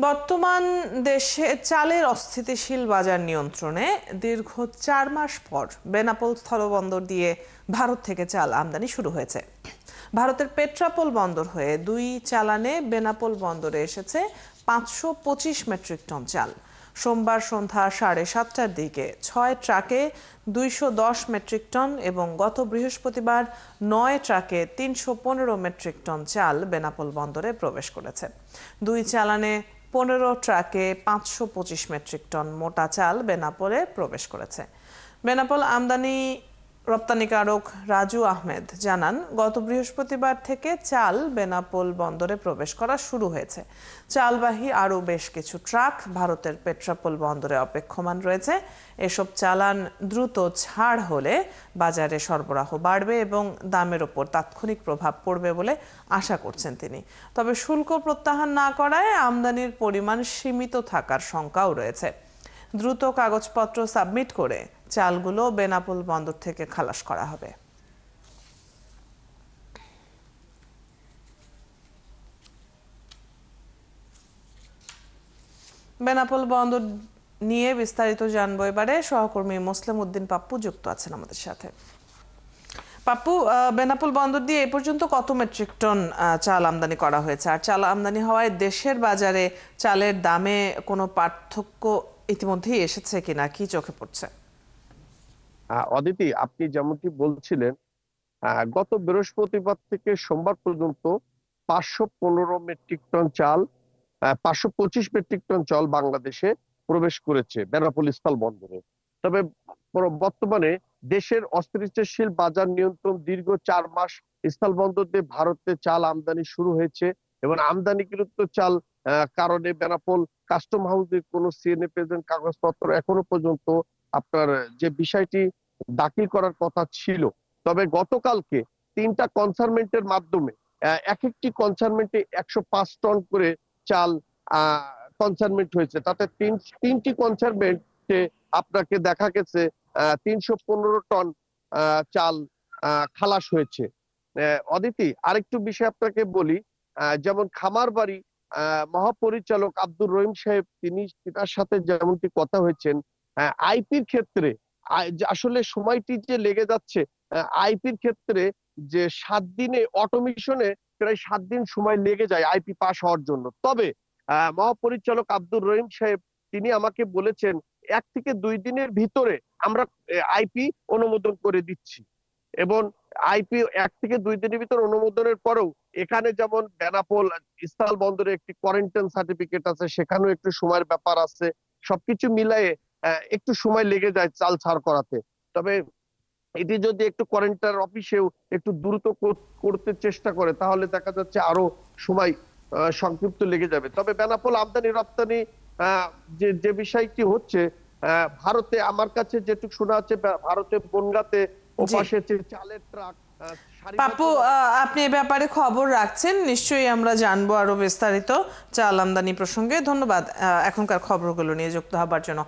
বর্তমান দেশে চালের অস্থিতিশীল বাজার নিয়ন্ত্রণে দীর্ঘ ৪ মাস পর বেনাপোল স্থলবন্দর দিয়ে ভারত থেকে চাল আমদানি শুরু হয়েছে। ভারতের পেট্রাপোল বন্দর হয়ে ২ চালানে বেনাপোল বন্দরে এসেছে ৫২৫ মেট্রিক টন চাল। সোমবার সন্ধ্যা ৭:৩০টার দিকে ৬ ট্রাকে ২১০ মেট্রিক টন এবং গত বৃহস্পতিবার ৯ ট্রাকে ৩১৫ মেট্রিক টন চাল বেনাপোল বন্দরে প্রবেশ করেছে। ২ চালানে ১৫ ট্রাকে ৫২৫ মেট্রিক টন মোটা চাল বেনাপোলে প্রবেশ করেছে। বেনাপোল আমদানি রপ্তানিকারক রাজু আহমেদ জানান, গত বৃহস্পতিবার থেকে চাল বেনাপোল বন্দরে প্রবেশ করা শুরু হয়েছে। চালবাহী আরও বেশ কিছু ট্রাক ভারতের পেট্রাপোল বন্দরে অপেক্ষমান রয়েছে। এসব চালান দ্রুত ছাড় হলে বাজারে সরবরাহ বাড়বে এবং দামের ওপর তাৎক্ষণিক প্রভাব পড়বে বলে আশা করছেন তিনি। তবে শুল্ক প্রত্যাহার না করায় আমদানির পরিমাণ সীমিত থাকার শঙ্কাও রয়েছে। দ্রুত কাগজপত্র সাবমিট করে চালগুলো বেনাপোল বন্দর থেকে খালাস করা হবে। বেনাপোল বন্দর নিয়ে বিস্তারিত জানবো এবারে। সহকর্মী মুসলিম উদ্দিন পাপ্পু যুক্ত আছেন আমাদের সাথে। পাপ্পু, বেনাপোল বন্দর দিয়ে এ পর্যন্ত কত মেট্রিক টন চাল আমদানি করা হয়েছে, আর চাল আমদানি হওয়ায় দেশের বাজারে চালের দামে কোনো পার্থক্য ইতিমধ্যেই এসেছে কিনা, কি চোখে পড়ছে? অদিতি, আপনি যেমনটি বলছিলেন, গত বৃহস্পতিবার থেকে সোমবার পর্যন্ত ৫১৫ মেট্রিক টন চাল ৫২৫ মেট্রিক টন চাল বাংলাদেশে প্রবেশ করেছে বেনাপোল স্থল বন্দরে। তবে বর্তমানে দেশের অস্থিতিশীল বাজার নিয়ন্ত্রণ দীর্ঘ ৪ মাস স্থল বন্দর দিয়ে ভারতে চাল আমদানি শুরু হয়েছে এবং আমদানিকৃত চাল কারণে বেনাপোল কাস্টম হাউসে কোনো সিএনএ প্রেজেন্ট কাগজপত্র এখনো পর্যন্ত আপনার যে বিষয়টি দাখিল করার কথা ছিল। তবে গতকালকে ৩টা কনসাইনমেন্টের মাধ্যমে এক একটি কনসাইনমেন্টে ১০৫ টন করে চাল কনসাইনমেন্ট হয়েছে। তাতে তিনটি কনসাইনমেন্টে আপনাকে দেখা গেছে ৩১৫ টন চাল খালাস হয়েছে। অদিতি, আরেকটু বিষয় আপনাকে বলি, যেমন খামারবাড়ি মহাপরিচালক আব্দুর রহিম সাহেব, তার সাথে যেমনটি কথা হয়েছেন, আইপির ক্ষেত্রে আসলে সময়টি যে লেগে যাচ্ছে, আইপির ক্ষেত্রে যে ৭ দিনে অটোমেশনে প্রায় ৭ দিন সময় লেগে যায় আইপি পাস হওয়ার জন্য। তবে মহাপরিচালক আব্দুর রহিম সাহেব তিনি আমাকে বলেছেন ১ থেকে ২ দিনের ভিতরে আমরা আইপি অনুমোদন করে দিচ্ছি। এবং আইপি ১ থেকে ২ দিনের ভিতর অনুমোদনের পরেও এখানে যেমন বেনাপোল স্থল বন্দরে একটি কোয়ারেন্টাইন সার্টিফিকেট আছে, সেখানেও একটু সময়ের ব্যাপার আছে। সবকিছু মিলায়ে একটু সময় লেগে যায় চাল ছাড় করাতে। তবে এটি যদি একটু কোয়ারেন্টাইন অফিসেও একটু দ্রুত করতে চেষ্টা করে তাহলে দেখা যাচ্ছে আরো সময় সংক্ষিপ্ত লেগে যাবে। তবে বেনাপোল আমদানি রপ্তানি যে বিষয়টি হচ্ছে, ভারতে আমার কাছে যেটুকু শোনা আছে, ভারতে বনগাঁতে ওপাশে চালের ট্রাক। পাপ্পু, আপনি এ ব্যাপারে খবর রাখছেন, নিশ্চয়ই আমরা জানবো আরো বিস্তারিত চাল আমদানি প্রসঙ্গে। ধন্যবাদ এখনকার খবরগুলো নিয়ে যুক্ত হবার জন্য।